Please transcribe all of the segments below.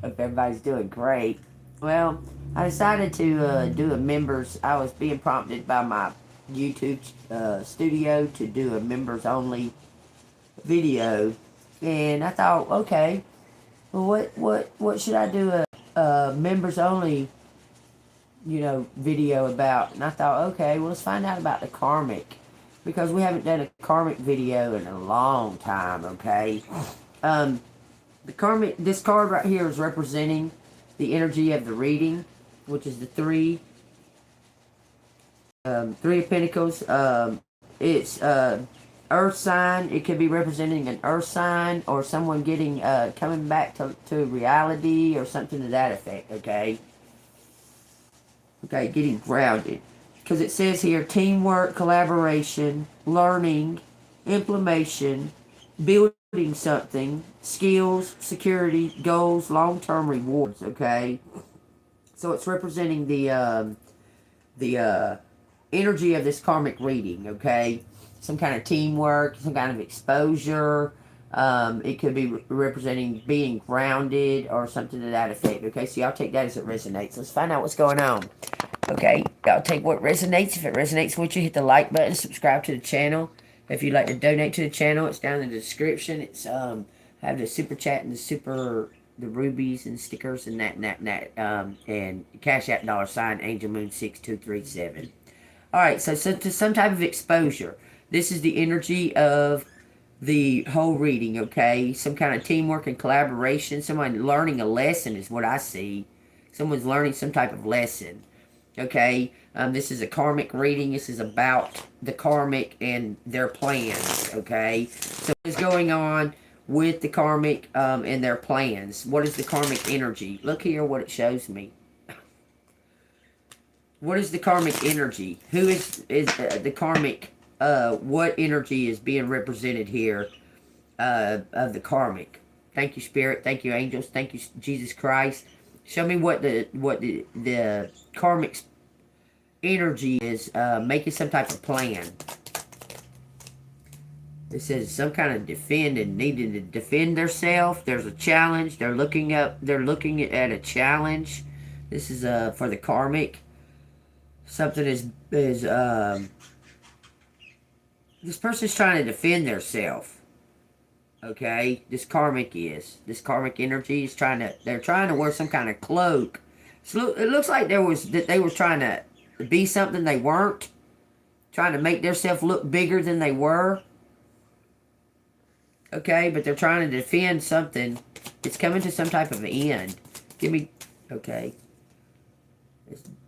Hope everybody's doing great. Well, I decided to do a members. I was being prompted by my YouTube studio to do a members only video, and I thought, okay, well, what should I do a members only video about? And I thought, okay, well, let's find out about the karmic because we haven't done a karmic video in a long time. Okay, um, the karmic, this card right here is representing the energy of the reading, which is the three of pentacles. It's earth sign. It could be representing an earth sign or someone getting coming back to reality or something to that effect. Okay, getting grounded, because it says here teamwork, collaboration, learning, implementation, building something, skills, security, goals, long-term rewards. Okay, so it's representing the energy of this karmic reading. Okay, some kind of teamwork, some kind of exposure. It could be representing being grounded or something to that effect. Okay, so y'all take that as it resonates. Let's find out what's going on. Okay, y'all take what resonates. If it resonates with you, hit the like button, subscribe to the channel. If you'd like to donate to the channel, it's down in the description. It's I have the super chat and the rubies and stickers and that. And Cash App $ Angel Moon 6237. All right, so to some type of exposure. This is the energy of the whole reading. Okay, some kind of teamwork and collaboration. Someone learning a lesson is what I see. Someone's learning some type of lesson. Okay, this is a karmic reading. This is about the karmic and their plans. Okay, so what is going on with the karmic and their plans? What is the karmic energy? Look here what it shows me. What is the karmic energy? Who is the karmic? What energy is being represented here of the karmic? Thank you, Spirit. Thank you, angels. Thank you, Jesus Christ. Show me what the karmic's energy is making some type of plan. It says some kind of defend and needing to defend themselves. There's a challenge. They're looking at a challenge. This is for the karmic. Something is this person's trying to defend themselves. Okay, this karmic energy is they're trying to wear some kind of cloak. So it looks like they were trying to be something they weren't, trying to make themselves look bigger than they were. Okay, but they're trying to defend something. It's coming to some type of end. Give me, okay.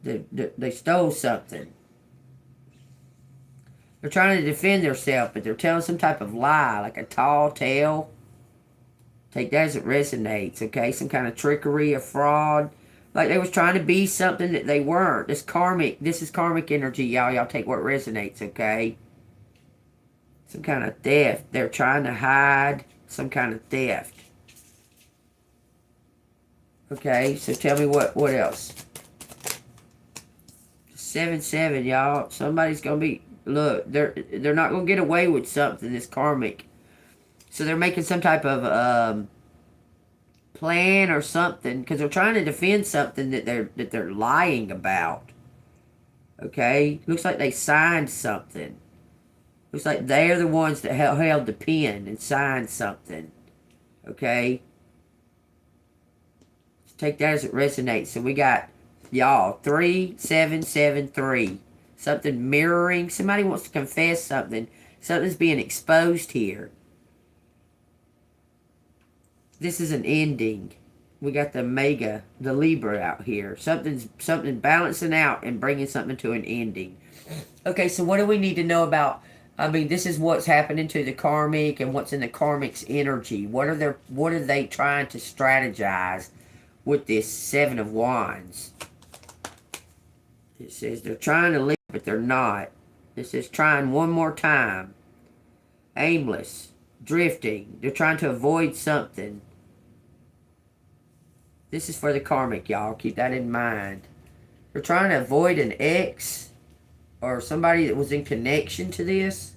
They stole something. They're trying to defend themselves, but they're telling some type of lie, like a tall tale. Take that as it resonates, okay? Some kind of trickery, a fraud. Like they was trying to be something that they weren't. This is karmic energy, y'all. Y'all take what resonates, okay? Some kind of theft. They're trying to hide some kind of theft. Okay, so tell me what else? 7-7, y'all. Somebody's gonna be, look, they're not gonna get away with something, this karmic. So they're making some type of plan or something, because they're trying to defend something that they're lying about. Okay, looks like they signed something. Looks like they're the ones that held the pen and signed something. Okay, let's take that as it resonates. So we got, y'all, 3773. Something mirroring. Somebody wants to confess something. Something's being exposed here. This is an ending. We got the Mega, the Libra out here. Something balancing out and bringing something to an ending. Okay, so what do we need to know about? I mean, this is what's happening to the karmic and what's in the karmic's energy. What are they trying to strategize with this 7 of Wands? It says they're trying to leave, but they're not. It says trying one more time. Aimless. Drifting. They're trying to avoid something. This is for the karmic, y'all. Keep that in mind. They're trying to avoid an ex or somebody that was in connection to this.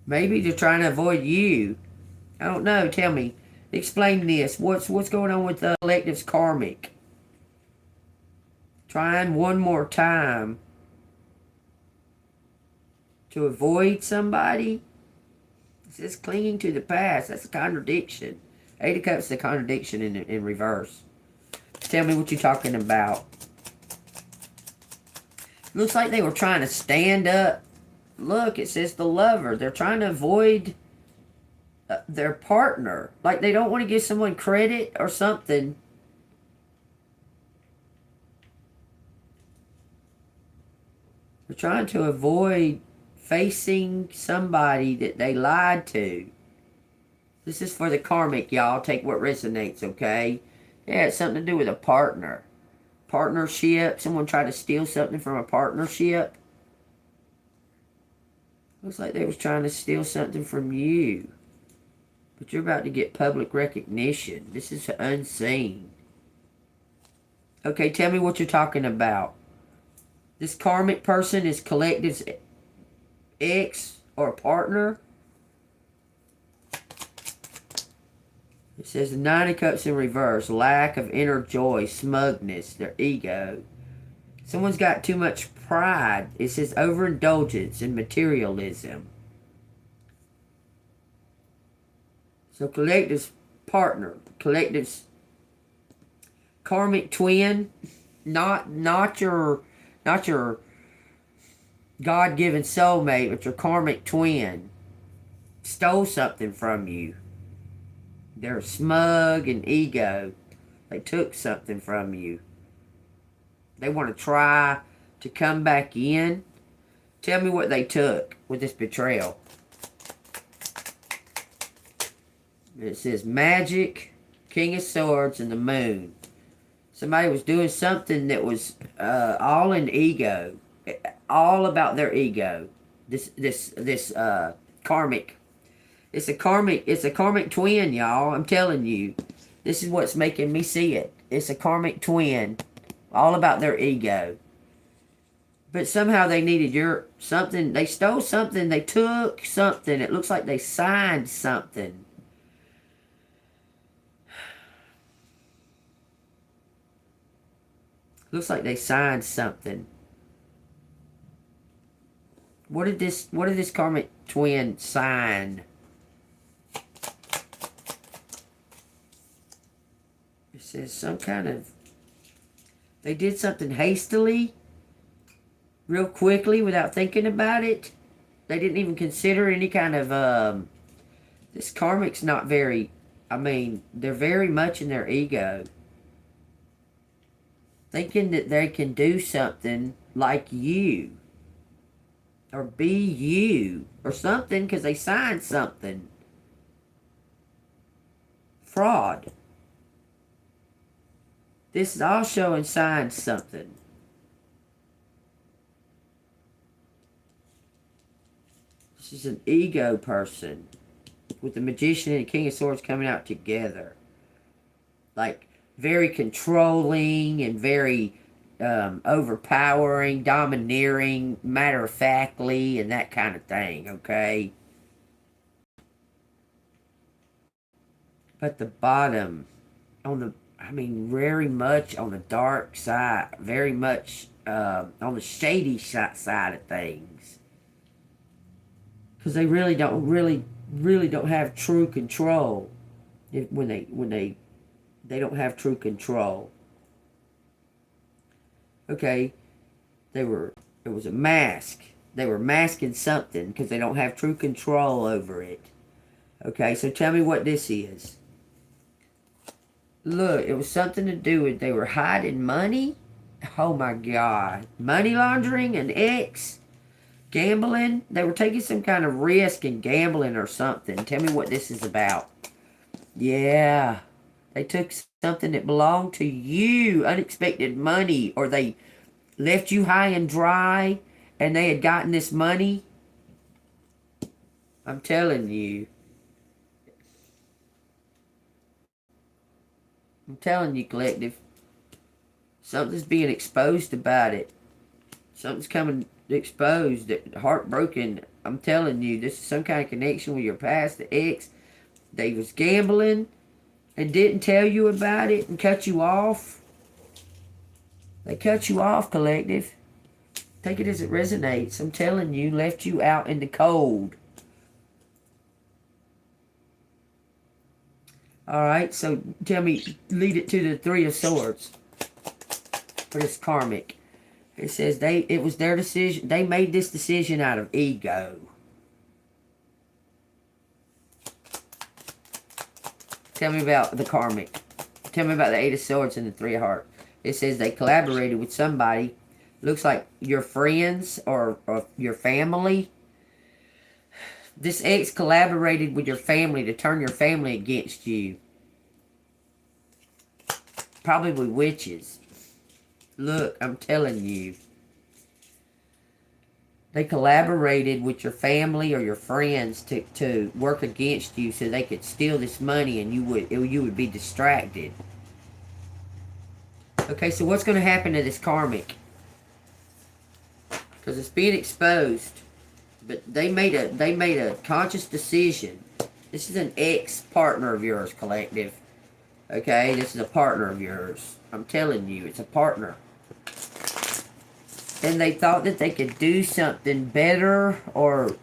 Maybe they're trying to avoid you. I don't know. Tell me. Explain this. What's going on with the collective's karmic? Trying one more time to avoid somebody. It says clinging to the past. That's a contradiction. Eight of Cups is a contradiction in reverse. Tell me what you're talking about. Looks like they were trying to stand up. Look, it says the lover. They're trying to avoid their partner. Like they don't want to give someone credit or something. They're trying to avoid facing somebody that they lied to. This is for the karmic, y'all. Take what resonates, okay? Yeah, it's something to do with a partner. Partnership. Someone tried to steal something from a partnership. Looks like they was trying to steal something from you. But you're about to get public recognition. This is unseen. Okay, tell me what you're talking about. This karmic person is collective's ex or partner. It says the Nine of Cups in reverse. Lack of inner joy, smugness, their ego. Someone's got too much pride. It says overindulgence and materialism. So collective's partner, collective's karmic twin, not your God-given soulmate, but your karmic twin, stole something from you. They're smug and ego. They took something from you. They want to try to come back in. Tell me what they took with this betrayal. It says magic, King of Swords, and the Moon. Somebody was doing something that was all in ego. All about their ego. This karmic. It's a karmic twin, y'all. I'm telling you. This is what's making me see it. It's a karmic twin. All about their ego. But somehow they needed something. They stole something. They took something. It looks like they signed something. Looks like they signed something. What did this karmic twin sign? It says some kind of... They did something hastily, real quickly, without thinking about it. They didn't even consider any kind of... This karmic's not very... I mean, they're very much in their ego. Thinking that they can do something like you. Or be you. Or something, because they signed something. Fraud. This is all showing signed something. This is an ego person. With the Magician and the King of Swords coming out together. Like, very controlling and very overpowering, domineering, matter-of-factly, and that kind of thing, okay? But the bottom, very much on the dark side, very much on the shady side of things. Because they really don't have true control when they don't have true control. Okay, it was a mask. They were masking something because they don't have true control over it. Okay, so tell me what this is. Look, it was something to do with they were hiding money. Oh my God. Money laundering, an ex, gambling. They were taking some kind of risk in gambling or something. Tell me what this is about. Yeah. They took something that belonged to you, unexpected money, or they left you high and dry and they had gotten this money. I'm telling you. I'm telling you, collective. Something's being exposed about it. Something's coming exposed, heartbroken. I'm telling you, this is some kind of connection with your past, the ex. They was gambling. and didn't tell you about it and cut you off. They cut you off, collective. Take it as it resonates. I'm telling you, left you out in the cold. Alright, so tell me, lead it to the Three of Swords for this karmic. It says it was their decision. They made this decision out of ego. Tell me about the karmic. Tell me about the Eight of Swords and the Three of Hearts. It says they collaborated with somebody. Looks like your friends or your family. This ex collaborated with your family to turn your family against you. Probably witches. Look, I'm telling you. They collaborated with your family or your friends to work against you so they could steal this money and you would be distracted. Okay, so what's going to happen to this karmic? Because it's being exposed. But they made a conscious decision. This is an ex-partner of yours, collective. Okay, this is a partner of yours. I'm telling you, it's a partner. And they thought that they could do something better, or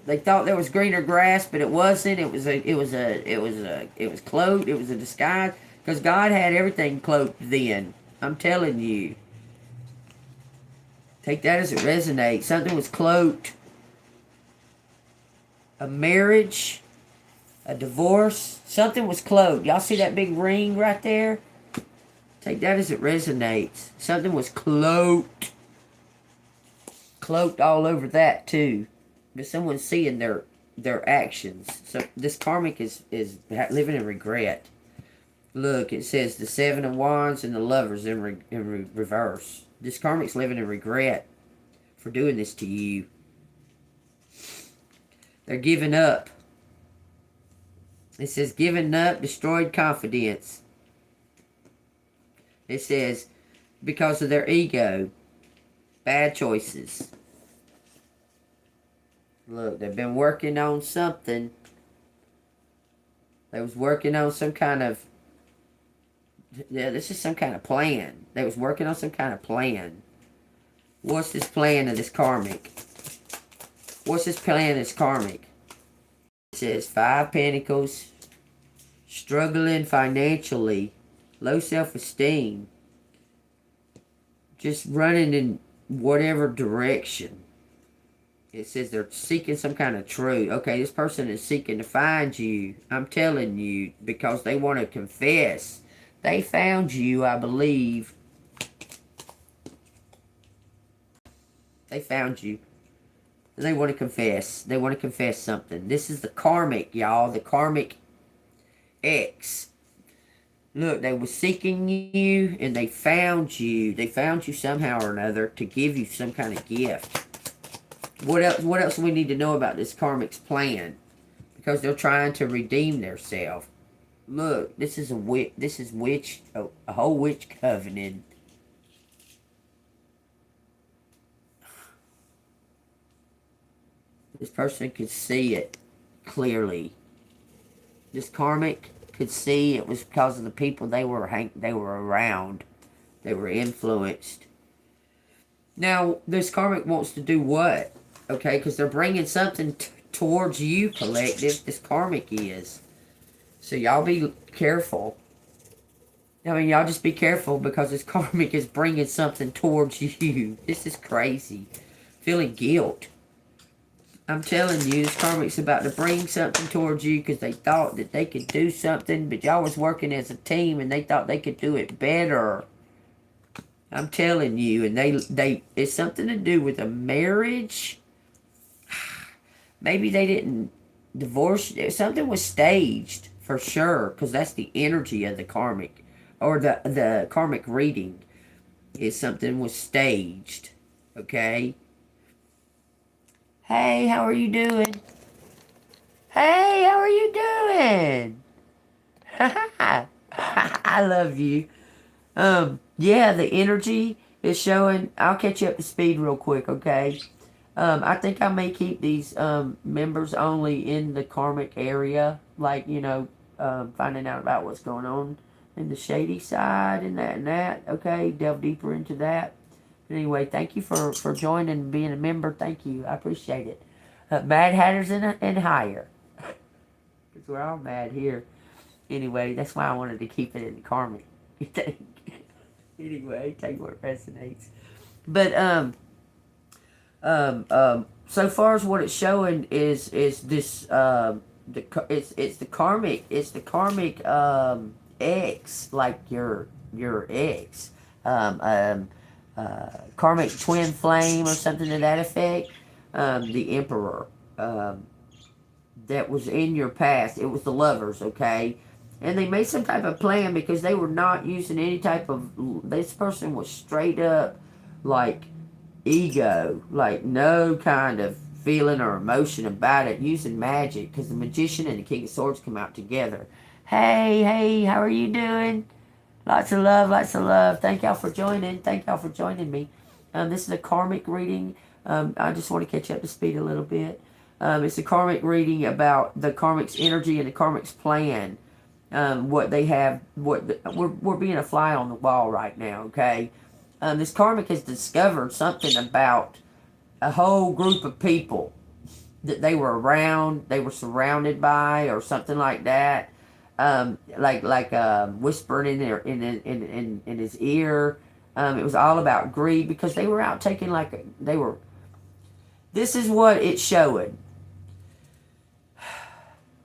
they thought there was greener grass, but it wasn't. It was cloaked. It was a disguise, because God had everything cloaked then. I'm telling you. Take that as it resonates. Something was cloaked. A marriage, a divorce, something was cloaked. Y'all see that big ring right there? Take that as it resonates. Something was cloaked. Cloaked all over that too. But someone's seeing their actions. So this karmic is living in regret. Look, it says the Seven of Wands and the Lovers in reverse. This karmic's living in regret for doing this to you. They're giving up. It says giving up, destroyed confidence. It says because of their ego, bad choices. Look, they've been working on something. They was working on some kind of, yeah, this is some kind of plan. They was working on some kind of plan. What's this plan of this karmic? What's this plan of this karmic? It says 5 Pentacles, struggling financially, low self-esteem, just running in whatever direction. It says they're seeking some kind of truth. Okay, this person is seeking to find you. I'm telling you, because they want to confess. They found you, I believe. They found you. And they want to confess. They want to confess something. This is the karmic, y'all. The karmic X. Look, they were seeking you and they found you. They found you somehow or another to give you some kind of gift. What else do we need to know about this karmic's plan? Because they're trying to redeem themselves. Look, this is a whole witch covenant. This person could see it clearly. This karmic could see it was because of the people they were around. They were influenced. Now, this karmic wants to do what? Okay, because they're bringing something towards you, collective. This karmic is. So y'all be careful. I mean, y'all just be careful because this karmic is bringing something towards you. This is crazy. Feeling guilt. I'm telling you, this karmic's about to bring something towards you because they thought that they could do something, but y'all was working as a team and they thought they could do it better. I'm telling you, and it's something to do with a marriage. Maybe they didn't divorce. Something was staged for sure, because that's the energy of the karmic, or the karmic reading is something was staged. Okay. Hey, how are you doing? Hey, how are you doing? I love you. Yeah, the energy is showing. I'll catch you up to speed real quick, okay? I think I may keep these members only in the karmic area, like, you know, finding out about what's going on in the shady side and that. Okay, delve deeper into that. But anyway, thank you for joining and being a member. Thank you. I appreciate it. Mad Hatters and higher. Because we're all mad here. Anyway, that's why I wanted to keep it in the karmic. Anyway, take what resonates. But so far as what it's showing is this it's the karmic ex, like your ex, karmic twin flame or something to that effect. The emperor that was in your past. It was the lovers, okay? And they made some type of plan because they were not using any type of... This person was straight up, like, ego. Like, no kind of feeling or emotion about it. Using magic. Because the Magician and the King of Swords come out together. Hey, how are you doing? Lots of love, lots of love. Thank y'all for joining. Thank y'all for joining me. This is a karmic reading. I just want to catch you up to speed a little bit. It's a karmic reading about the karmic's energy and the karmic's plan. What they have, we're being a fly on the wall right now, okay? This karmic has discovered something about a whole group of people that they were around, they were surrounded by, or something like that. Like whispering in his ear. It was all about greed because they were out taking This is what it's showing.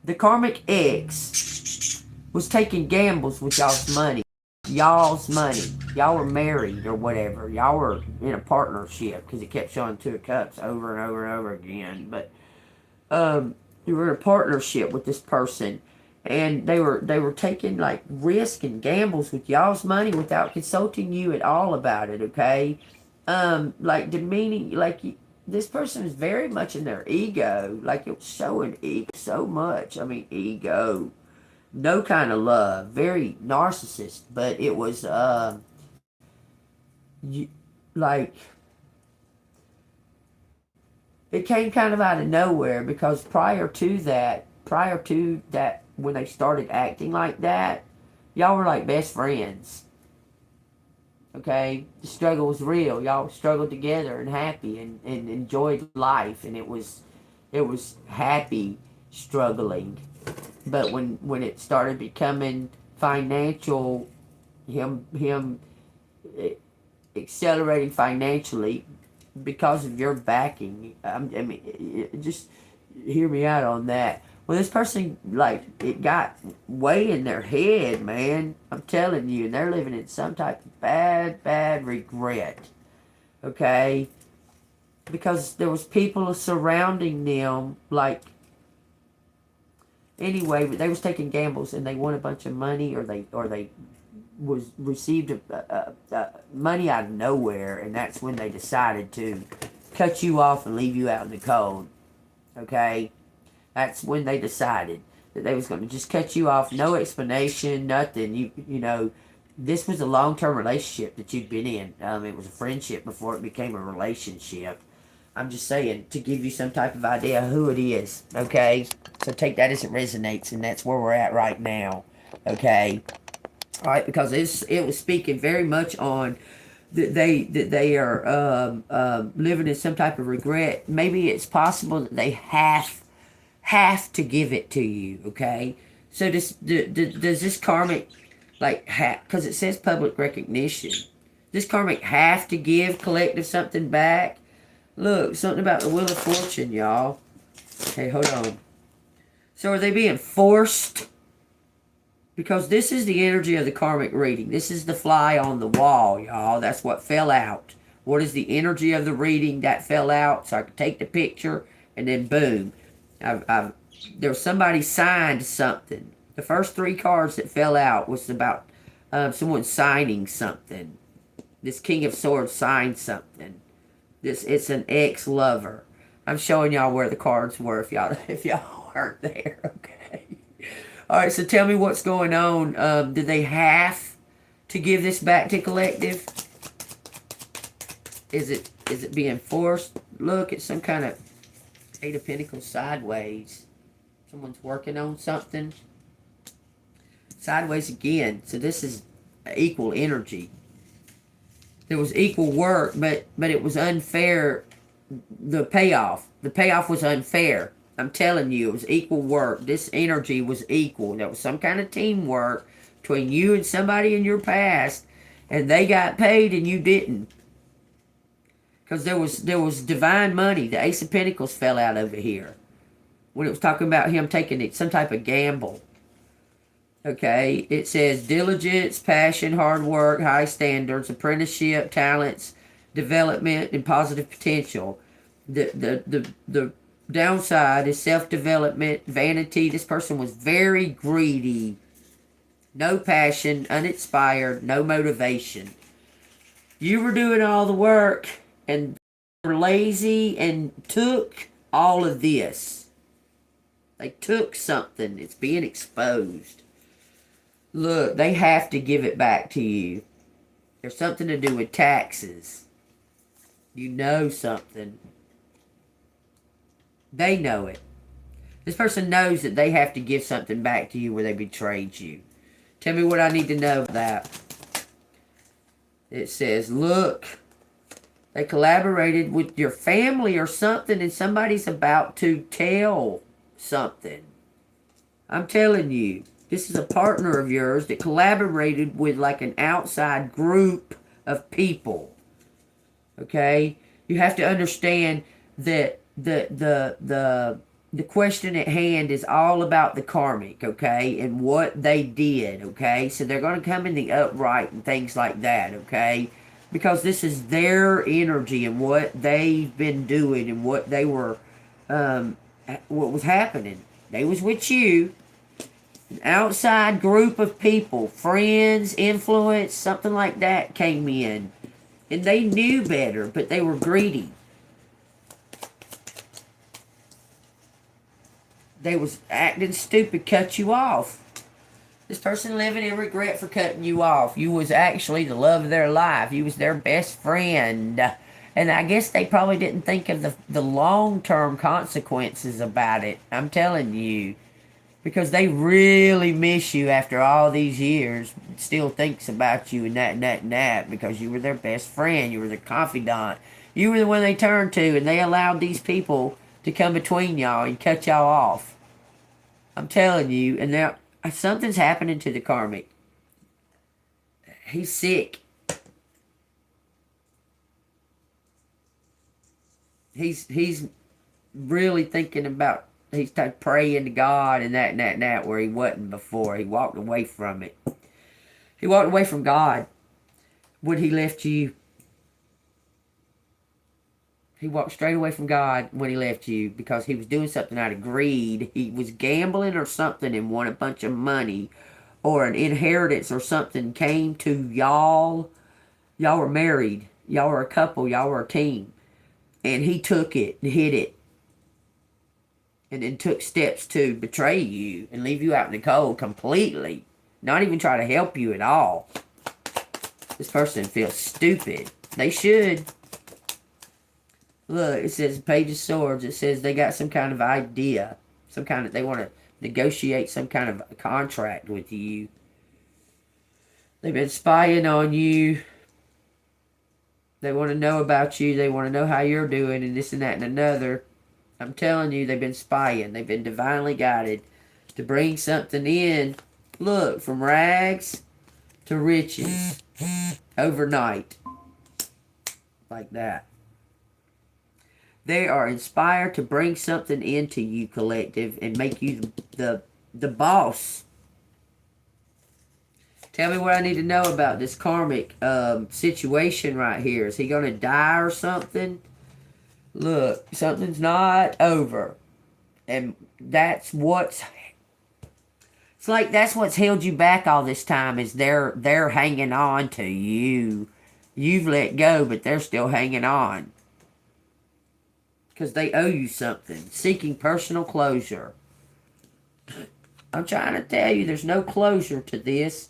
The karmic ex was taking gambles with y'all's money. Y'all's money. Y'all were married or whatever. Y'all were in a partnership because it kept showing Two of Cups over and over and over again. But you were in a partnership with this person, and they were taking like risk and gambles with y'all's money without consulting you at all about it. Okay, like demeaning, like this person is very much in their ego. Like it was showing ego so much. I mean, ego. No kind of love. Very narcissist. But it was, like, it came kind of out of nowhere because prior to that, when they started acting like that, y'all were like best friends. Okay? The struggle was real. Y'all struggled together and happy and enjoyed life. And it was happy struggling. But when it started becoming financial, him accelerating financially because of your backing, I mean, just hear me out on that. Well, this person, like, it got way in their head, man. I'm telling you, and they're living in some type of bad regret. Okay? Because there was people surrounding them, like, anyway, they was taking gambles and they won a bunch of money, or they received money out of nowhere, and that's when they decided to cut you off and leave you out in the cold. Okay, that's when they decided that they was going to just cut you off, no explanation, nothing. You know, this was a long-term relationship that you'd been in. It was a friendship before it became a relationship. I'm just saying, to give you some type of idea of who it is, okay? So take that as it resonates, and that's where we're at right now, okay? All right, because it was speaking very much on that they are living in some type of regret. Maybe it's possible that they have to give it to you, okay? So does this karmic, like, because it says public recognition, this karmic have to give collective something back? Look, something about the Wheel of Fortune, y'all. Okay, hold on. So are they being forced? Because this is the energy of the karmic reading. This is the fly on the wall, y'all. That's what fell out. What is the energy of the reading that fell out? So I could take the picture and then boom. There was somebody signed something. The first three cards that fell out was about someone signing something. This King of Swords signed something. It's an ex-lover. I'm showing y'all where the cards were if y'all weren't there, okay? All right, so tell me what's going on. Did they have to give this back to collective? Is it being forced? Look, it's some kind of Eight of Pentacles sideways. Someone's working on something. Sideways again. So this is equal energy. There was equal work, but it was unfair. The payoff was unfair. I'm telling you, it was equal work. This energy was equal. There was some kind of teamwork between you and somebody in your past, and they got paid and you didn't. Because there was divine money. The Ace of Pentacles fell out over here when it was talking about him taking some type of gamble. Okay, it says diligence, passion, hard work, high standards, apprenticeship, talents, development, and positive potential. The downside is self-development, vanity. This person was very greedy. No passion, uninspired, no motivation. You were doing all the work and they were lazy and took all of this. They took something. It's being exposed. Look, they have to give it back to you. There's something to do with taxes. You know something. They know it. This person knows that they have to give something back to you where they betrayed you. Tell me what I need to know about that. It says, look, they collaborated with your family or something and somebody's about to tell something. I'm telling you. This is a partner of yours that collaborated with like an outside group of people. Okay? You have to understand that the question at hand is all about the karmic, okay? And what they did, okay? So they're going to come in the upright and things like that, okay? Because this is their energy and what they've been doing and what they were, what was happening. They was with you. An outside group of people, friends, influence, something like that came in. And they knew better, but they were greedy. They was acting stupid, cut you off. This person living in regret for cutting you off. You was actually the love of their life. You was their best friend. And I guess they probably didn't think of the long-term consequences about it. I'm telling you. Because they really miss you after all these years. Still thinks about you and that and that and that. Because you were their best friend. You were their confidant. You were the one they turned to. And they allowed these people to come between y'all and cut y'all off. I'm telling you. And now something's happening to the karmic. He's sick. He's really thinking about... He's praying to God and that where he wasn't before. He walked away from it. He walked away from God when he left you. He walked straight away from God when he left you because he was doing something out of greed. He was gambling or something and won a bunch of money or an inheritance or something came to y'all. Y'all were married. Y'all were a couple. Y'all were a team. And he took it and hid it. And then took steps to betray you and leave you out in the cold completely. Not even try to help you at all. This person feels stupid. They should. Look, it says Page of Swords. It says they got some kind of idea. They want to negotiate some kind of contract with you. They've been spying on you. They want to know about you. They want to know how you're doing and this and that and another. I'm telling you, they've been spying. They've been divinely guided to bring something in. Look, from rags to riches. Overnight. Like that. They are inspired to bring something into you, collective, and make you the boss. Tell me what I need to know about this karmic situation right here. Is he going to die or something? Look, something's not over. And that's what's... It's like that's what's held you back all this time is they're hanging on to you. You've let go, but they're still hanging on. Because they owe you something. Seeking personal closure. I'm trying to tell you, there's no closure to this.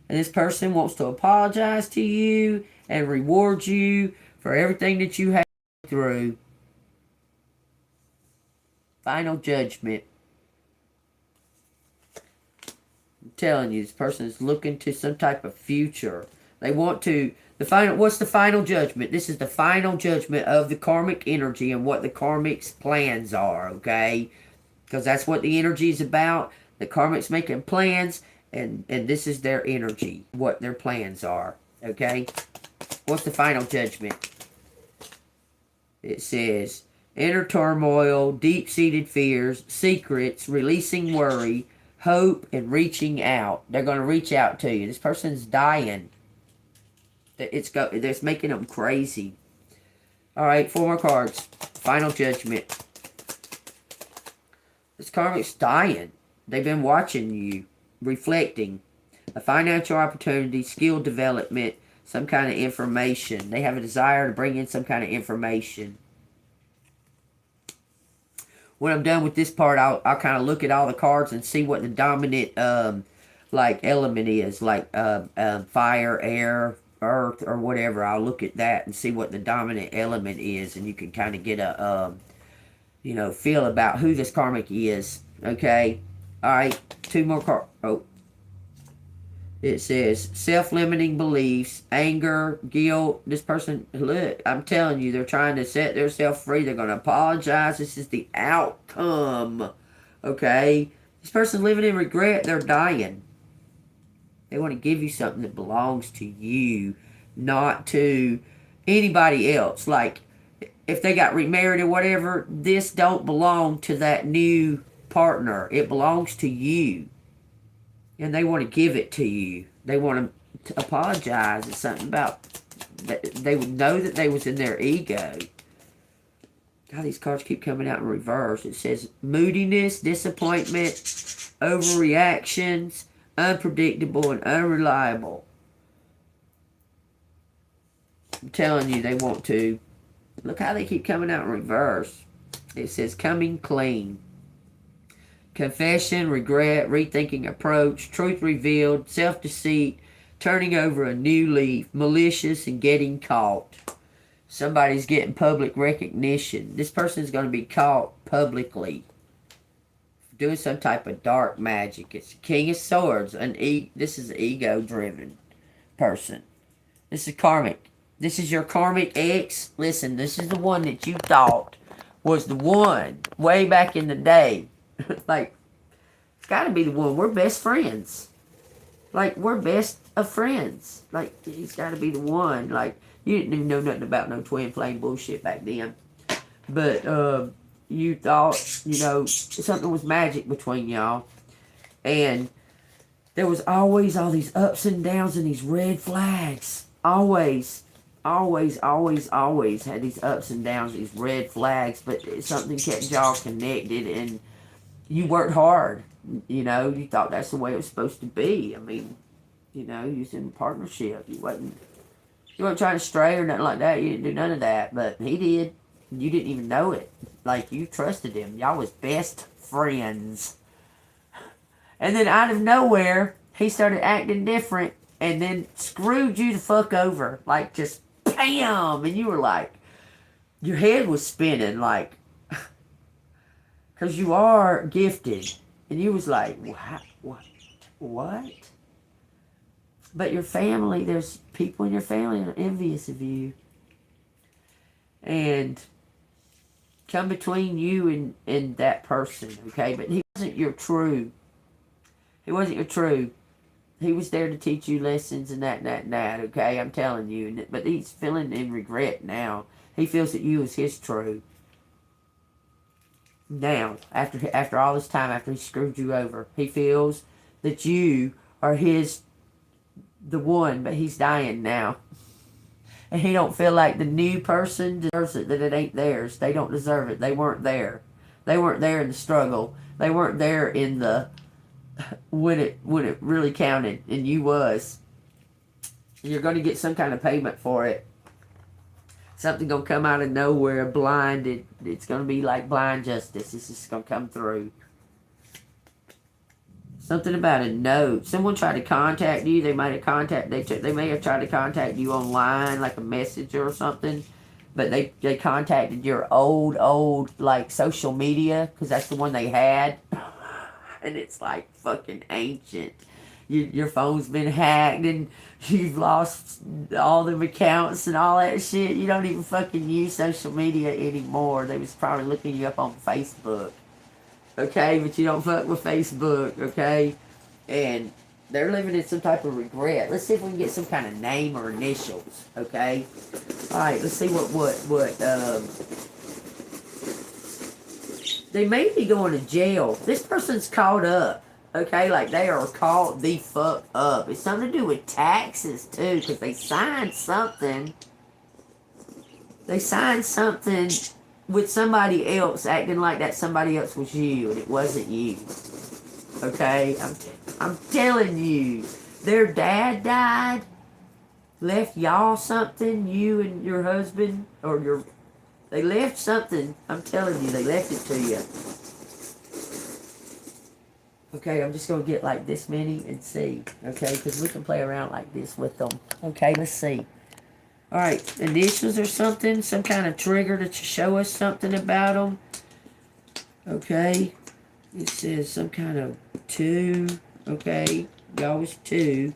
And this person wants to apologize to you and reward you for everything that you have through. Final judgment. I'm telling you, this person is looking to some type of future. They want to, what's the final judgment? This is the final judgment of the karmic energy and what the karmic's plans are, okay? Because that's what the energy is about. The karmic's making plans, and this is their energy, what their plans are, okay? What's the final judgment? It says, inner turmoil, deep-seated fears, secrets, releasing worry, hope, and reaching out. They're going to reach out to you. This person's dying. It's making them crazy. All right, 4 more cards. Final judgment. This karmic's dying. They've been watching you, reflecting. A financial opportunity, skill development, some kind of information. They have a desire to bring in some kind of information. When I'm done with this part, I'll kind of look at all the cards and see what the dominant like element is, like fire, air, earth, or whatever. I'll look at that and see what the dominant element is, and you can kind of get a you know, feel about who this karmic is. Okay, all right, 2 more cards. Oh, it says self-limiting beliefs, anger, guilt. This person, look, I'm telling you, they're trying to set themselves free. They're going to apologize. This is the outcome. Okay? This person's living in regret. They're dying. They want to give you something that belongs to you, not to anybody else. Like, if they got remarried or whatever, this don't belong to that new partner. It belongs to you. And they want to give it to you. They want to apologize. It's something about, they would know that they was in their ego. God, these cards keep coming out in reverse. It says moodiness, disappointment, overreactions, unpredictable, and unreliable. I'm telling you, they want to. Look how they keep coming out in reverse. It says coming clean. Confession, regret, rethinking approach, truth revealed, self-deceit, turning over a new leaf, malicious, and getting caught. Somebody's getting public recognition. This person is going to be caught publicly doing some type of dark magic. It's the King of Swords. This is an ego-driven person. This is karmic. This is your karmic ex. Listen, this is the one that you thought was the one way back in the day. Like, it's got to be the one. We're best friends. Like, we're best of friends. Like, he's got to be the one. Like, you didn't even know nothing about no twin flame bullshit back then. But, you thought, you know, something was magic between y'all. And there was always all these ups and downs and these red flags. Always had these ups and downs, these red flags. But something kept y'all connected, and you worked hard. You know, you thought that's the way it was supposed to be. I mean, you know, you was in a partnership. You weren't trying to stray or nothing like that. You didn't do none of that. But he did. You didn't even know it. Like, you trusted him. Y'all was best friends. And then out of nowhere, he started acting different and then screwed you the fuck over. Like, just bam! And you were like, your head was spinning, like, because you are gifted. And you was like, what? But your family, there's people in your family that are envious of you. And come between you and that person, okay? But he wasn't your true. He wasn't your true. He was there to teach you lessons and that, okay? I'm telling you. But he's feeling in regret now. He feels that you was his true. Now, after all this time, after he screwed you over, he feels that you are the one, but he's dying now. And he don't feel like the new person deserves it, that it ain't theirs. They don't deserve it. They weren't there. They weren't there in the struggle. They weren't there in the when it really counted, and you was. And you're going to get some kind of payment for it. Something going to come out of nowhere, blinded. It's going to be like blind justice. It's just going to come through. Something about a note. Someone tried to contact you. They may have tried to contact you online, like a messenger or something. But they contacted your old like social media, because that's the one they had. And it's like fucking ancient. your phone's been hacked and you've lost all them accounts and all that shit. You don't even fucking use social media anymore. They was probably looking you up on Facebook. Okay, but you don't fuck with Facebook, okay? And they're living in some type of regret. Let's see if we can get some kind of name or initials, okay? Alright, let's see what they may be going to jail. This person's caught up, okay? Like, they are caught the fuck up. It's something to do with taxes, too, because they signed something. They signed something with somebody else, acting like that somebody else was you, and it wasn't you. Okay? I'm telling you. Their dad died, left y'all something, you and your husband, or your... They left something. I'm telling you, they left it to you. Okay, I'm just going to get like this many and see. Okay, because we can play around like this with them. Okay, let's see. Alright, initials or something. Some kind of trigger to show us something about them. Okay. It says some kind of 2. Okay. Y'all was 2.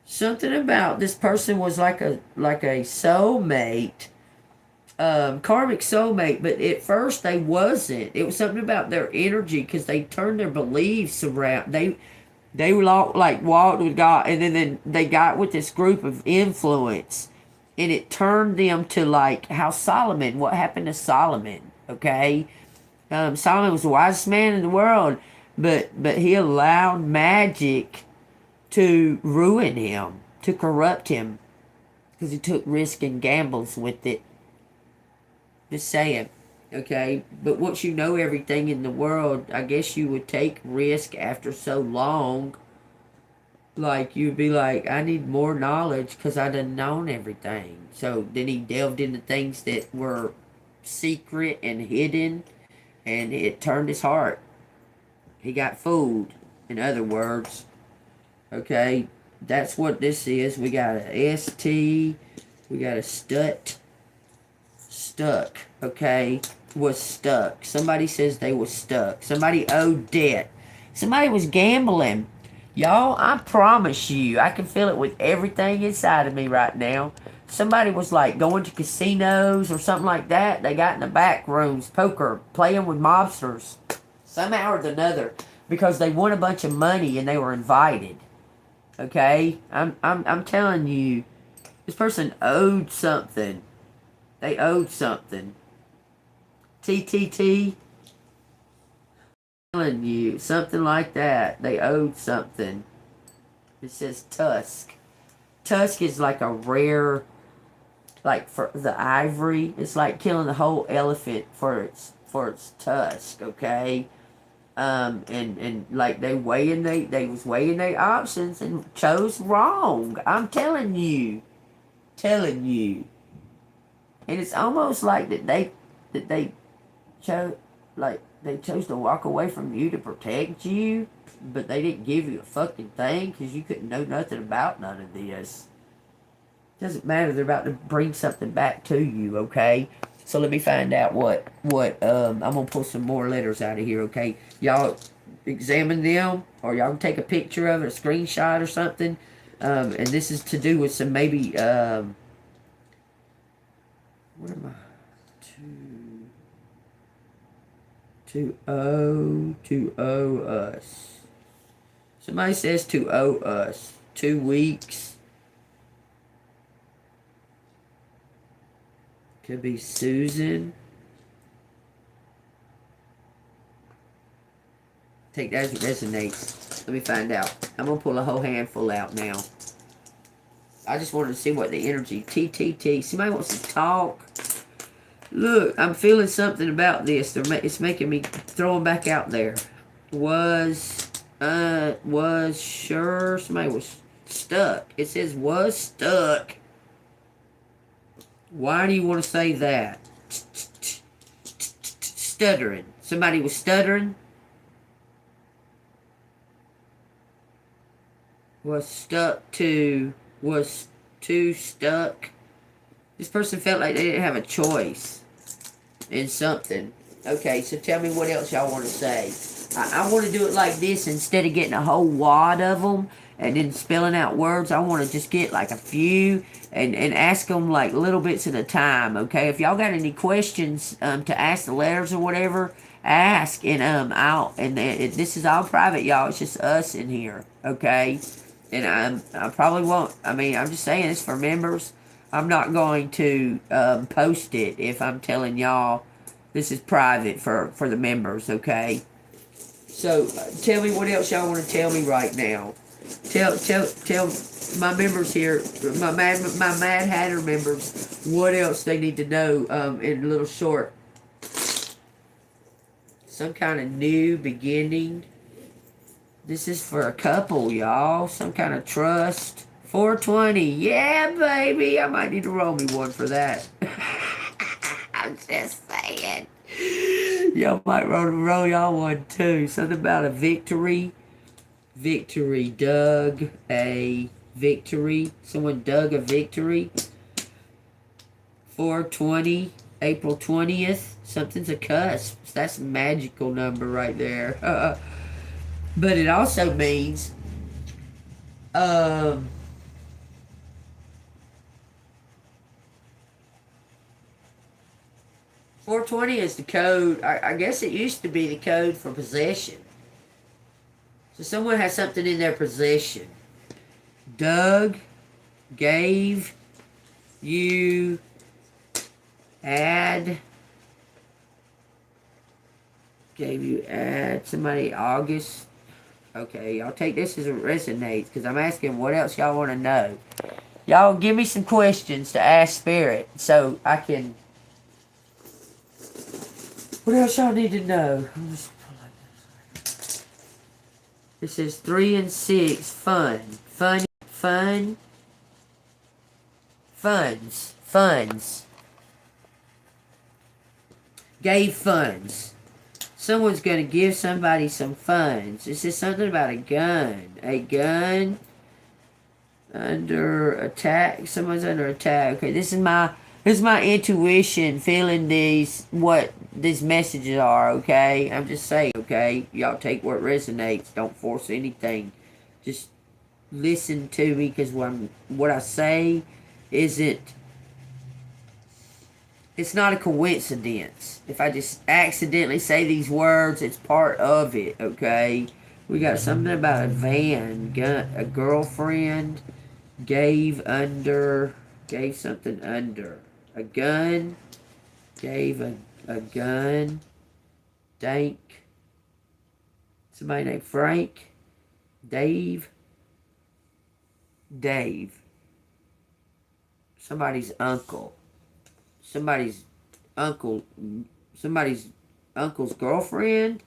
Something about this person was like a soulmate. Karmic soulmate, but at first they wasn't. It was something about their energy because they turned their beliefs around. They were like walked with God, and then they got with this group of influence, and it turned them to like how Solomon. What happened to Solomon? Okay, Solomon was the wisest man in the world, but he allowed magic to ruin him, to corrupt him, because he took risk and gambles with it. Just saying, okay? But once you know everything in the world, I guess you would take risk after so long. Like, you'd be like, I need more knowledge because I done known everything. So then he delved into things that were secret and hidden, and it turned his heart. He got fooled, in other words. Okay? That's what this is. We got a ST. We got a stut. Stuck, okay, was stuck. Somebody says they was stuck. Somebody owed debt. Somebody was gambling. Y'all, I promise you, I can feel it with everything inside of me right now. Somebody was like going to casinos or something like that. They got in the back rooms, poker, playing with mobsters. Somehow or another. Because they won a bunch of money and they were invited. Okay? I'm telling you, this person owed something. They owed something. TTT. I'm telling you, something like that. They owed something. It says tusk. Tusk is like a rare, like for the ivory. It's like killing the whole elephant for its tusk. Okay. And like they was weighing their options and chose wrong. I'm telling you. And it's almost like they chose to walk away from you to protect you, but they didn't give you a fucking thing because you couldn't know nothing about none of this. Doesn't matter. They're about to bring something back to you. Okay. So let me find out what I'm gonna pull some more letters out of here. Okay. Y'all examine them, or y'all can take a picture of it, a screenshot or something. And this is to do with some maybe what am I? To owe us. Somebody says to owe us. 2 weeks. Could be Susan. Take that as it resonates. Let me find out. I'm going to pull a whole handful out now. I just wanted to see what the energy. TTT. Somebody wants to talk. Look, I'm feeling something about this. It's making me throw them back out there. Was sure. Somebody was stuck. It says was stuck. Why do you want to say that? Stuttering. Somebody was stuttering. Was too stuck. This person felt like they didn't have a choice in something. Okay, so tell me what else y'all want to say. I want to do it like this instead of getting a whole wad of them and then spelling out words. I want to just get like a few and ask them like little bits at a time. Okay, if y'all got any questions to ask the letters or whatever, ask and this is all private, y'all. It's just us in here. Okay, and I probably won't. I mean, I'm just saying it's for members. I'm not going to post it if I'm telling y'all this is private for the members, okay? So, tell me what else y'all want to tell me right now. Tell my members here, my Mad Hatter members, what else they need to know in a little short. Some kind of new beginning. This is for a couple, y'all. Some kind of trust. 420. Yeah, baby. I might need to roll me one for that. I'm just saying. Y'all might roll y'all one too. Something about a victory. Victory. Dug a victory. Someone dug a victory. 420. April 20th. Something's a cusp. That's a magical number right there. But it also means 420 is the code. I guess it used to be the code for possession. So someone has something in their possession. Doug gave you somebody August. Okay, I'll take this as it resonates because I'm asking what else y'all want to know. Y'all give me some questions to ask Spirit so I can. What else y'all need to know? This is 3 and 6. Fun. Funds. Gave funds. Someone's going to give somebody some funds. This is something about a gun. A gun under attack. Someone's under attack. Okay, this is my intuition feeling what these messages are, okay? I'm just saying, okay? Y'all take what resonates. Don't force anything. Just listen to me because what I say it's not a coincidence. If I just accidentally say these words, it's part of it, okay? We got something about a van, a girlfriend, gave something under. A gun, gave a gun, Dank, somebody named Frank, Dave, somebody's uncle, somebody's uncle's girlfriend,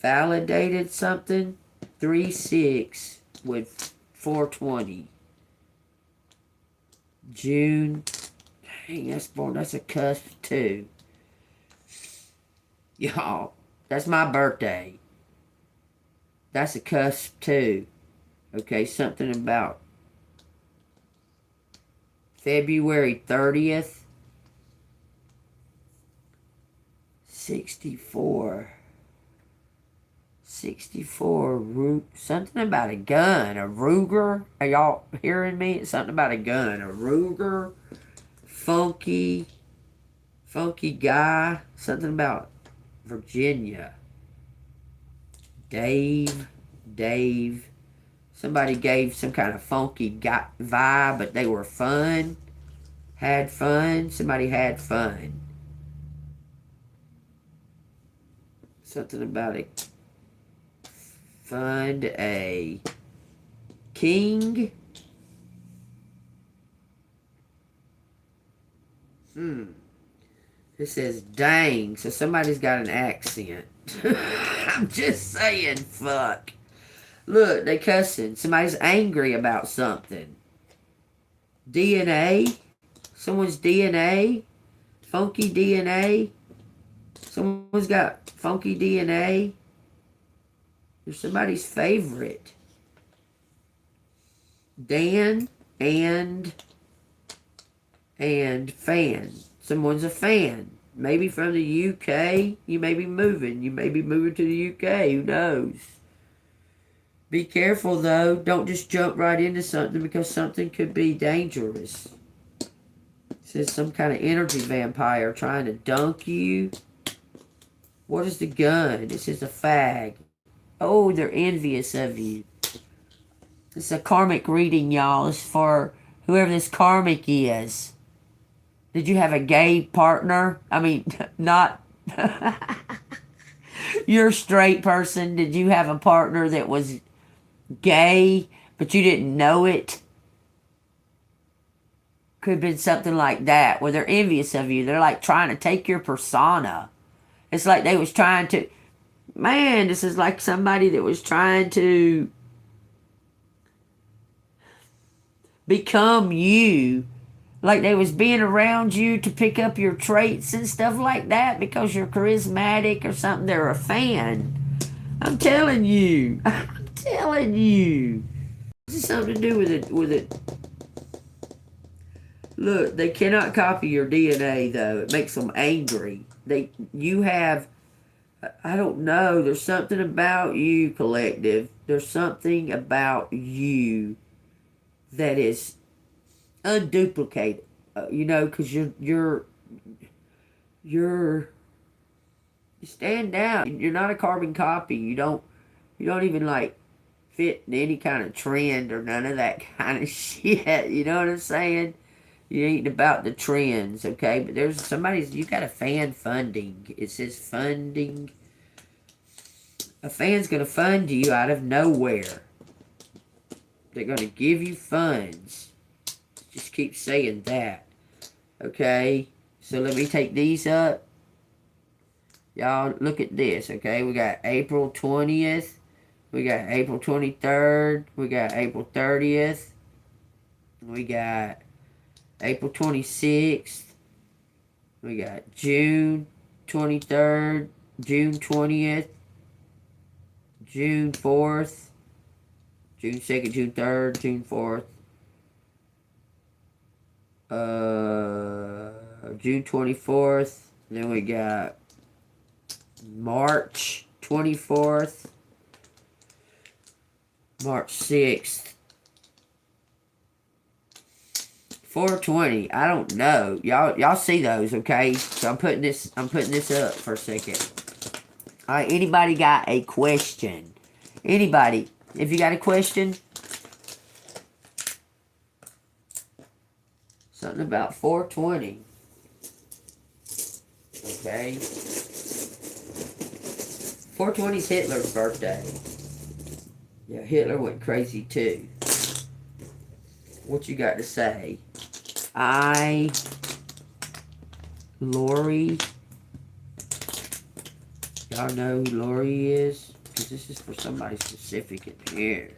validated something, 3-6 with 420. June. Dang, that's a cusp too. Y'all, that's my birthday. That's a cusp too. Okay, something about February 30th. 64. Something about a gun. A Ruger. Are y'all hearing me? It's something about a gun. A Ruger. Funky guy. Something about Virginia. Dave. Somebody gave some kind of funky vibe, but they were fun. Had fun. Somebody had fun. Something about a fund a king. It says dang, so somebody's got an accent. I'm just saying, fuck. Look, they cussing. Somebody's angry about something. DNA. Someone's DNA. Funky DNA. Someone's got funky DNA. There's somebody's favorite. Dan and fan. Someone's a fan. maybe from the UK. You may be moving. You may be moving to the UK. Who knows? Be careful though. Don't just jump right into something because something could be dangerous. It says some kind of energy vampire trying to dunk you. What is the gun? It says a fag. Oh, they're envious of you. It's a karmic reading, y'all. It's for whoever this karmic is. Did you have a gay partner? I mean, not... You're a straight person. Did you have a partner that was gay, but you didn't know it? Could have been something like that, where they're envious of you. They're like trying to take your persona. It's like they was trying to... Man, this is like somebody that was trying to become you. Like they was being around you to pick up your traits and stuff like that because you're charismatic or something. They're a fan. I'm telling you. I'm telling you. This is something to do with it. Look, they cannot copy your DNA though. It makes them angry. You have, I don't know, there's something about you, collective. There's something about you that is unduplicated, you know, because you stand out. You're not a carbon copy. You don't even like fit in any kind of trend or none of that kind of shit. You know what I'm saying? You ain't about the trends, okay? But there's somebody's, you got a fan funding. It says funding. A fan's gonna fund you out of nowhere. They're gonna give you funds. Just keep saying that. Okay? So let me take these up. Y'all, look at this, okay? We got April 20th. We got April 23rd. We got April 30th. We got April 26th. We got June 23rd. June 20th. June 4th. June 2nd, June 3rd, June 4th. June 24th. Then we got March 24th. March 6th. 420. I don't know. Y'all see those, okay? So I'm putting this up for a second. Alright, anybody got a question? Anybody, if you got a question, something about 420. Okay. 420 is Hitler's birthday. Yeah, Hitler went crazy too. What you got to say? Lori. Y'all know who Lori is? Because this is for somebody specific in here.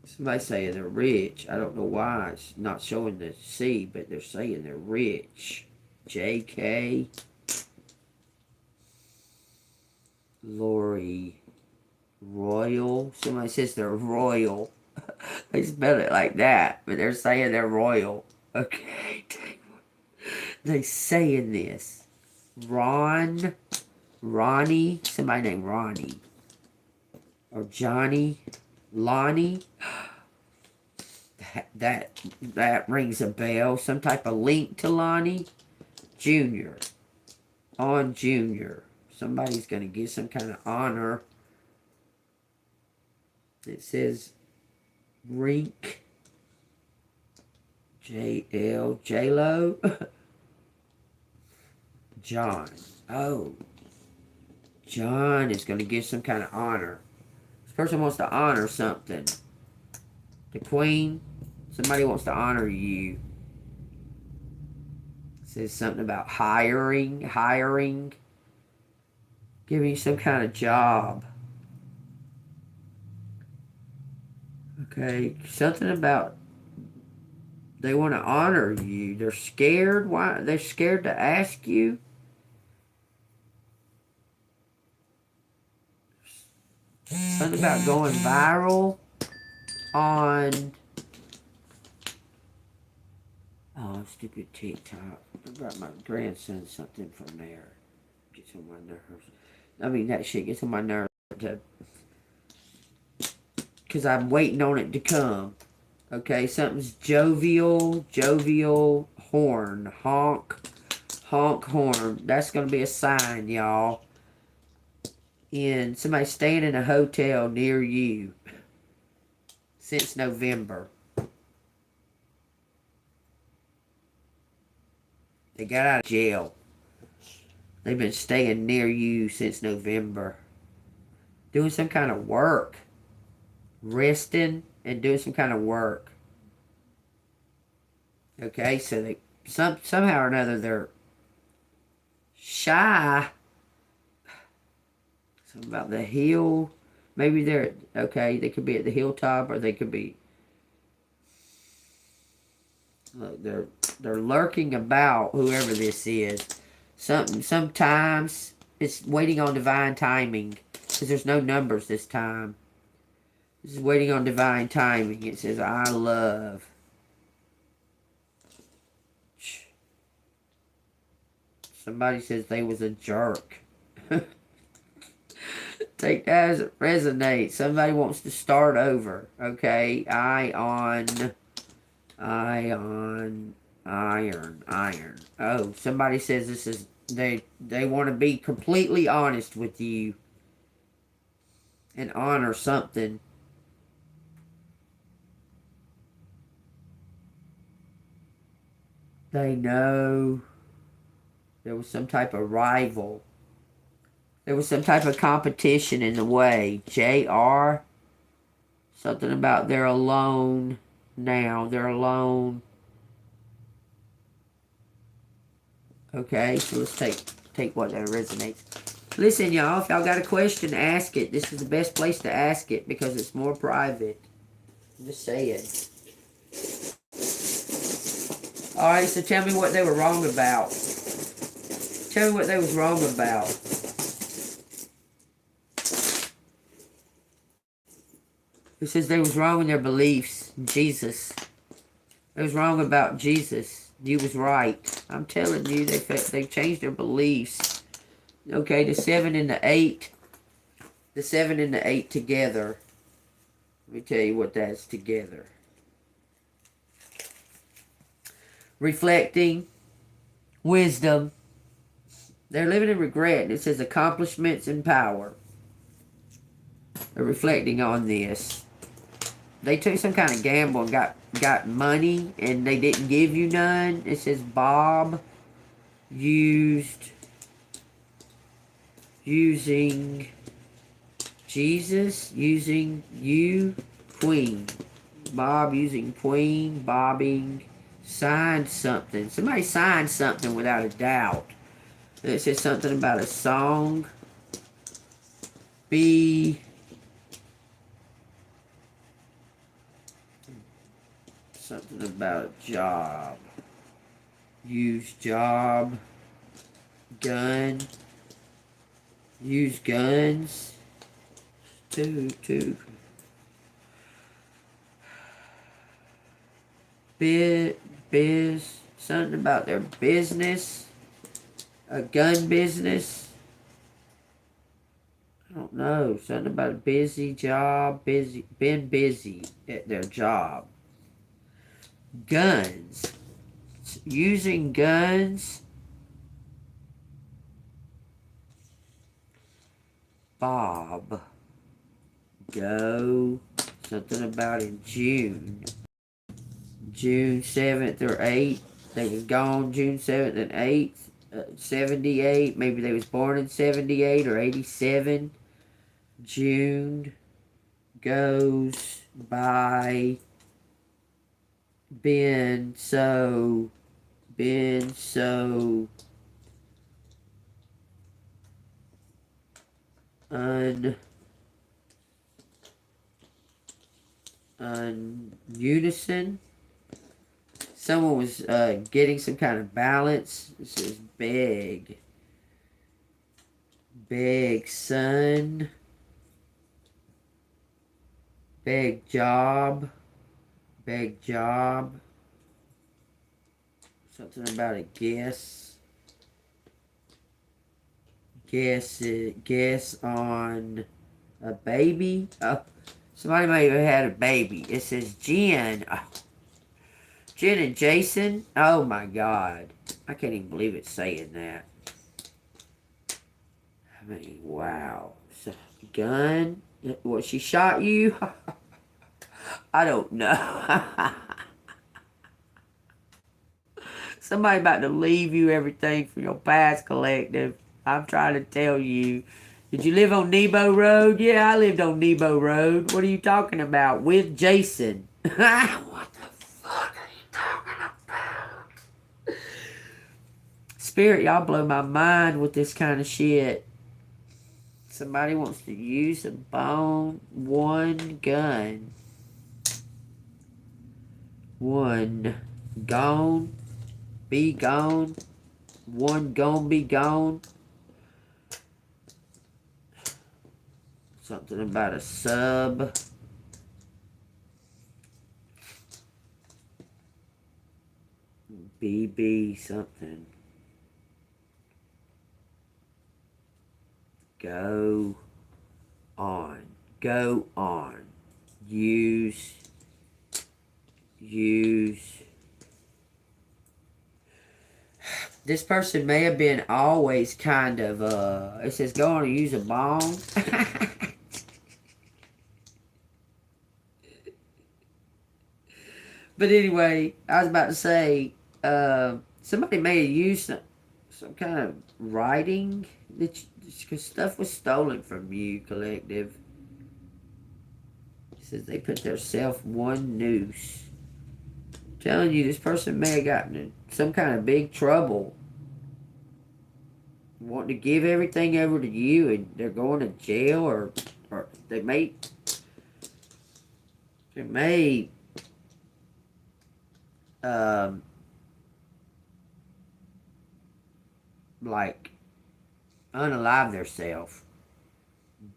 Somebody saying they're rich. I don't know why it's not showing the C, but they're saying they're rich. JK. Lori. Royal. Somebody says they're royal. They spell it like that, but they're saying they're royal. Okay. They saying this. Ronnie. Somebody named Ronnie. Or Johnny. Lonnie. That rings a bell. Some type of link to Lonnie. Junior. On Junior. Somebody's going to get some kind of honor. It says Rink. J-Lo. John. Oh. John is going to get some kind of honor. This person wants to honor something. The Queen. Somebody wants to honor you. It says something about hiring. Giving you some kind of job. Okay. Something about they want to honor you. They're scared. Why? They're scared to ask you. Something about going viral on Oh, stupid TikTok. I brought my grandson something from there. Gets on my nerves. I mean, that shit gets on my nerves. Because I'm waiting on it to come. Okay, something's jovial horn. Honk horn. That's going to be a sign, y'all. In somebody staying in a hotel near you since November. They got out of jail. They've been staying near you since November. Doing some kind of work. Resting and doing some kind of work. Okay, so they somehow or another they're shy. Something about the hill. Maybe they're okay. They could be at the hilltop, or they could be. Look, they're lurking about. Whoever this is, sometimes it's waiting on divine timing because there's no numbers this time. This is waiting on divine timing. It says, "I love." Somebody says they was a jerk. Take that as it resonates. Somebody wants to start over. Okay. Iron. Oh, somebody says this is they want to be completely honest with you and honor something. They know there was some type of rival. There was some type of competition in the way. JR. Something about they're alone now. They're alone. Okay, so let's take what that resonates. Listen, y'all, if y'all got a question, ask it. This is the best place to ask it because it's more private. I'm just saying. Alright, so tell me what they were wrong about. Tell me what they was wrong about. It says they was wrong in their beliefs. Jesus. They was wrong about Jesus. You was right. I'm telling you, they changed their beliefs. Okay, the 7 and the 8. The 7 and the 8 together. Let me tell you what that's together. Reflecting. Wisdom. They're living in regret. It says accomplishments and power. They're reflecting on this. They took some kind of gamble and got money and they didn't give you none. It says Bob using Jesus, using you, Queen. Bob using Queen, bobbing, signed something. Somebody signed something without a doubt. And it says something about a song. Something about a job. Use job. Gun. Use guns. Two. Something about their business. A gun business. I don't know. Something about a busy job. Been busy at their job. Guns. Using guns. Bob. Go. Something about in June. June 7th or 8th. They was gone June 7th and 8th. 78. Maybe they was born in 78 or 87. June goes by. Been so unison. Someone was getting some kind of balance. This is big son, big job. Something about a guess. Guess on a baby. Oh, somebody may have had a baby. It says Jen. Oh, Jen and Jason. Oh my God. I can't even believe it's saying that. I mean, wow. So, gun. What, she shot you? I don't know. Somebody about to leave you everything for your past, collective. I'm trying to tell you. Did you live on Nebo Road? Yeah, I lived on Nebo Road. What are you talking about? With Jason. What the fuck are you talking about? Spirit, y'all blow my mind with this kind of shit. Somebody wants to use a bone. One gun. One. Gone. Be gone. One gone be gone. Something about a sub. BB something. Go on. Go on. Use. This person may have been always kind of, it says go on and use a bong. But anyway, I was about to say, somebody may have used some kind of writing, because stuff was stolen from you, collective. It says they put themselves one noose. I'm telling you, this person may have gotten in some kind of big trouble. Wanting to give everything over to you, and they're going to jail, or they may like unalive themselves.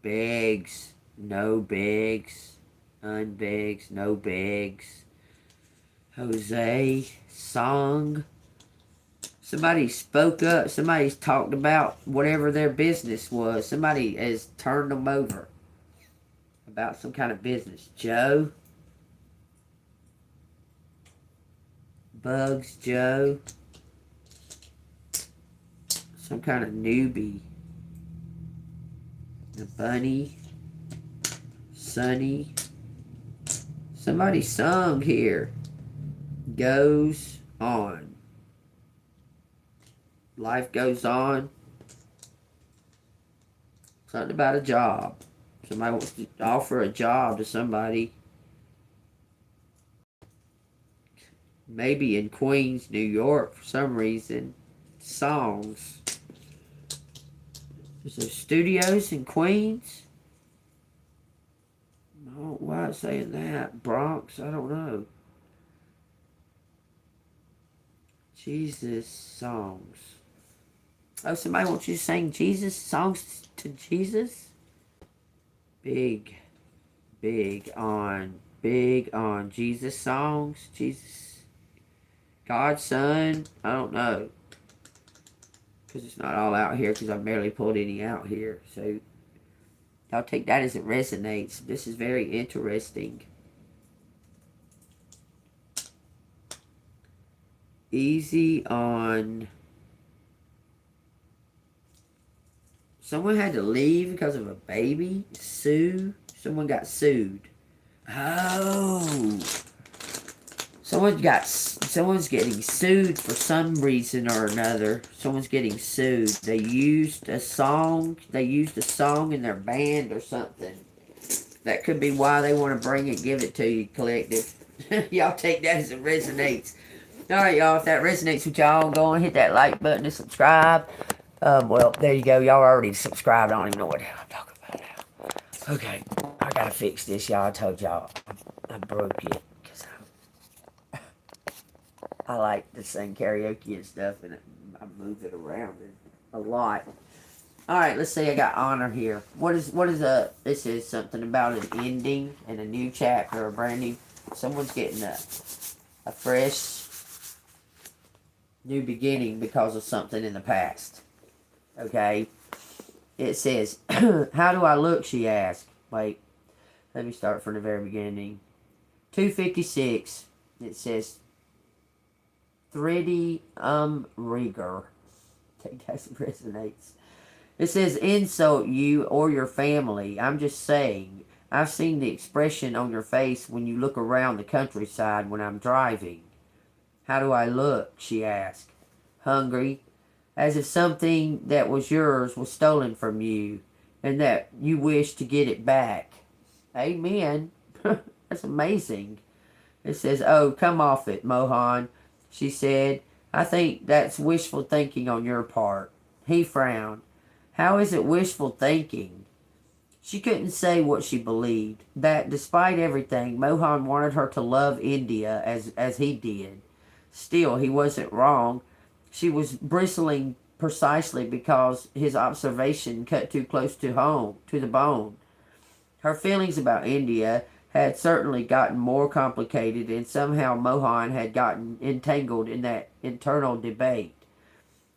Begs, no begs, unbegs, no begs. Jose, song. Somebody spoke up. Somebody's talked about whatever their business was. Somebody has turned them over about some kind of business. Joe. Bugs, Joe. Some kind of newbie. The bunny. Sunny. Somebody sung here. Goes on. Life goes on. Something about a job. Somebody wants to offer a job to somebody. Maybe in Queens, New York, for some reason. Songs. Is there studios in Queens? No, why is it saying that? Bronx? I don't know. Jesus songs. Oh, somebody wants you to sing Jesus songs to Jesus? Big on Jesus songs. Jesus. God's Son. I don't know. Because it's not all out here, because I barely pulled any out here. So, y'all take that as it resonates. This is very interesting. Easy on. Someone had to leave because of a baby. Sue. Someone got sued. Oh. Someone's getting sued for some reason or another. Someone's getting sued. They used a song. They used a song in their band or something. That could be why they want to bring it, give it to you, collective. Y'all take that as it resonates. Alright, y'all. If that resonates with y'all, go and hit that like button and subscribe. Well, there you go. Y'all already subscribed. I don't even know what the hell I'm talking about now. Okay. I gotta fix this, y'all. I told y'all I broke it. Because I like to sing karaoke and stuff, and I move it around a lot. Alright, let's see. I got honor here. What is this is something about an ending and a new chapter, or a brand new. Someone's getting a fresh new beginning because of something in the past. Okay? It says, how do I look, she asked. Wait, let me start from the very beginning. 256, it says, Thready Rieger. Take that resonates. It says, insult you or your family. I'm just saying. I've seen the expression on your face when you look around the countryside when I'm driving. How do I look? She asked. Hungry. As if something that was yours was stolen from you and that you wish to get it back. Amen. That's amazing. It says, oh, come off it, Mohan, she said. I think that's wishful thinking on your part. He frowned. How is it wishful thinking? She couldn't say what she believed. That, despite everything, Mohan wanted her to love India as he did. Still, he wasn't wrong. She was bristling precisely because his observation cut too close to home, to the bone. Her feelings about India had certainly gotten more complicated, and somehow Mohan had gotten entangled in that internal debate.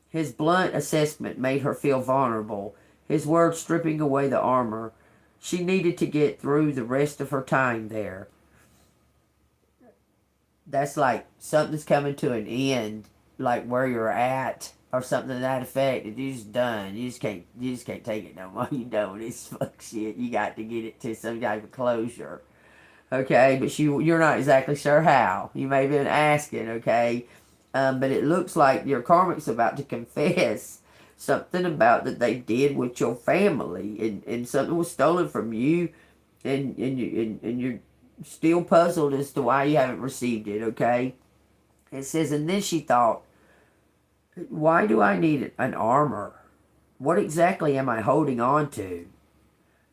His blunt assessment made her feel vulnerable, his words stripping away the armor. She needed to get through the rest of her time there. That's like something's coming to an end, like where you're at, or something to that effect. You're just done. You just can't take it no more. You know, it's fuck shit. You got to get it to some type of closure. Okay, but you're not exactly sure how. You may have been asking, okay? But it looks like your karmic's about to confess something about that they did with your family, and something was stolen from you, and you're still puzzled as to why you haven't received it, okay? It says, and then she thought, why do I need an armor? What exactly am I holding on to?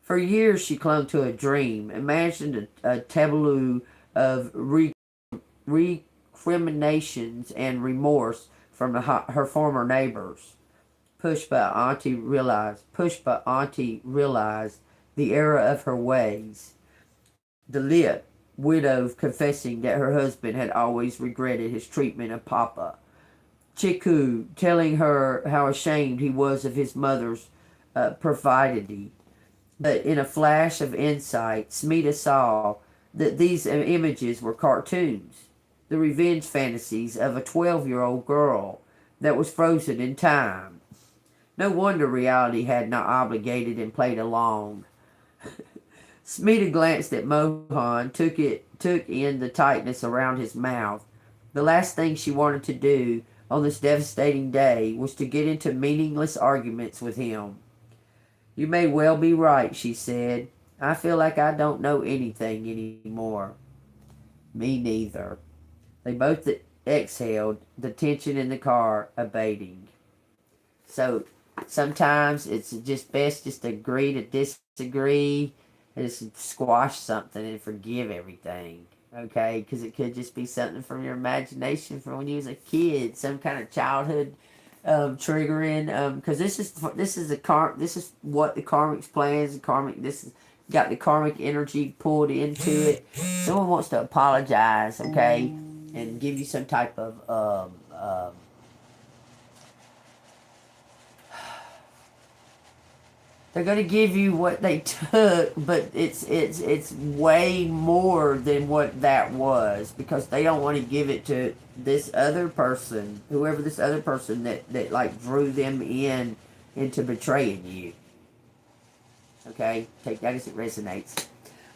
For years she clung to a dream, imagined a tableau of recriminations and remorse from her former neighbors. Pushpa Auntie realized the error of her ways. The widow confessing that her husband had always regretted his treatment of Papa. Chiku telling her how ashamed he was of his mother's perfidy. But in a flash of insight, Smita saw that these images were cartoons, the revenge fantasies of a 12-year-old girl that was frozen in time. No wonder reality had not obligated and played along. Smita glanced at Mohan, took in the tightness around his mouth. The last thing she wanted to do on this devastating day was to get into meaningless arguments with him. You may well be right, she said. I feel like I don't know anything anymore. Me neither. They both exhaled, the tension in the car abating. So sometimes it's just best just to agree to disagree and just squash something and forgive everything. Okay? Because it could just be something from your imagination from when you was a kid, some kind of childhood triggering, because this is what the karmic's plans. This has got the karmic energy pulled into it. Someone wants to apologize, okay, and give you some type of they're going to give you what they took, but it's way more than what that was, because they don't want to give it to this other person, whoever this other person that like drew them into betraying you. Okay? Take that as it resonates.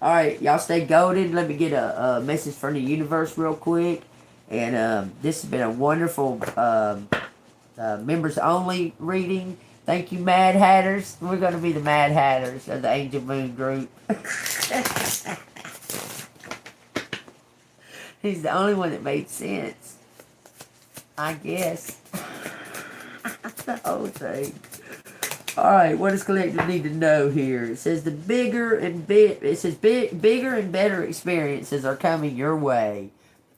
Alright, y'all stay golden. Let me get a message from the universe real quick. And this has been a wonderful members only reading. Thank you, Mad Hatters. We're going to be the Mad Hatters of the Angel Moon group. He's the only one that made sense, I guess. The whole thing. Alright, what does collective need to know here? It says bigger and better experiences are coming your way.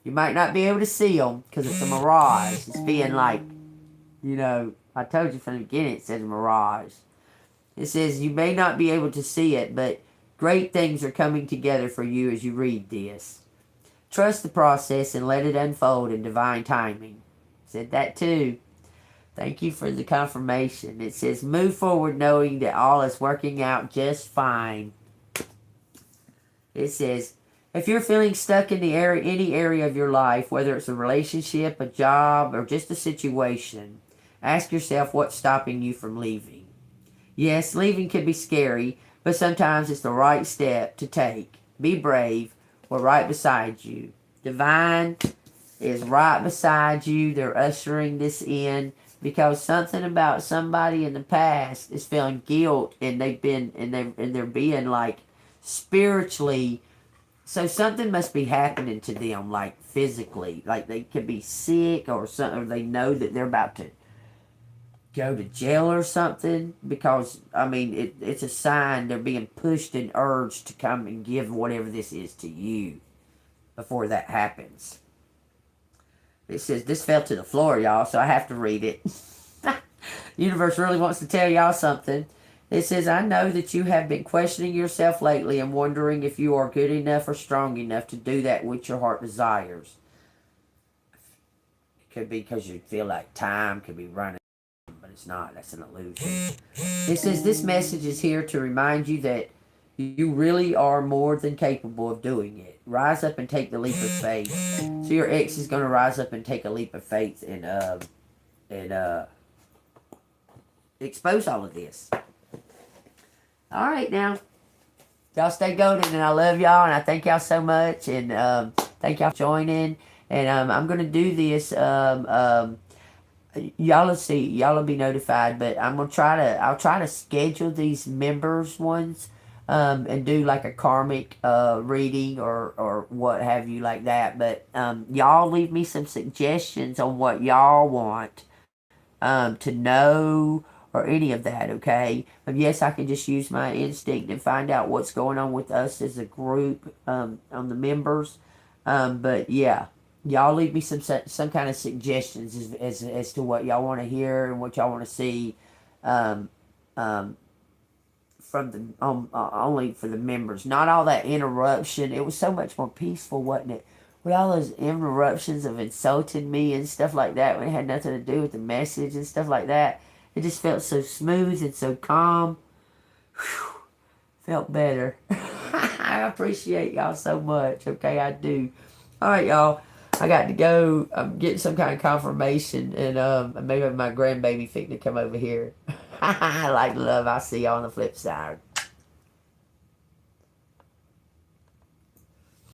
You might not be able to see them because it's a mirage. It's being like, I told you from the beginning it said mirage. It says you may not be able to see it, but great things are coming together for you as you read this. Trust the process and let it unfold in divine timing. Said that too. Thank you for the confirmation. It says, move forward knowing that all is working out just fine. It says, if you're feeling stuck in the area, any area of your life, whether it's a relationship, a job, or just a situation, ask yourself what's stopping you from leaving. Yes, leaving can be scary, but sometimes it's the right step to take. Be brave. We're right beside you. Divine is right beside you. They're ushering this in because something about somebody in the past is feeling guilt, and they've been and they're being like spiritually. So something must be happening to them, like physically, like they could be sick or something, or they know that they're about to go to jail or something, because I mean it's a sign they're being pushed and urged to come and give whatever this is to you before that happens. It says this fell to the floor, y'all, so I have to read it. Universe really wants to tell y'all something. It says, I know that you have been questioning yourself lately and wondering if you are good enough or strong enough to do that which your heart desires. It could be because you feel like time could be running, but it's not. That's an illusion. It says, this message is here to remind you that you really are more than capable of doing it. Rise up and take the leap of faith. So your ex is going to rise up and take a leap of faith and expose all of this. All right, now. Y'all stay golden, and I love y'all, and I thank y'all so much, and thank y'all for joining. And I'm going to do this. Y'all will see. Y'all will be notified, but I'll try to schedule these members ones and do like a karmic reading or what have you like that. But y'all leave me some suggestions on what y'all want to know, or any of that, okay? Yes, I can just use my instinct and find out what's going on with us as a group on the members. But yeah, y'all leave me some kind of suggestions as to what y'all want to hear and what y'all want to see from the only for the members. Not all that interruption. It was so much more peaceful, wasn't it? With all those interruptions of insulting me and stuff like that when it had nothing to do with the message and stuff like that. It just felt so smooth and so calm. Whew. Felt better. I appreciate y'all so much. Okay, I do. All right, y'all. I got to go. I'm getting some kind of confirmation. And maybe my grandbaby fixing to come over here. I like love. I'll see y'all on the flip side.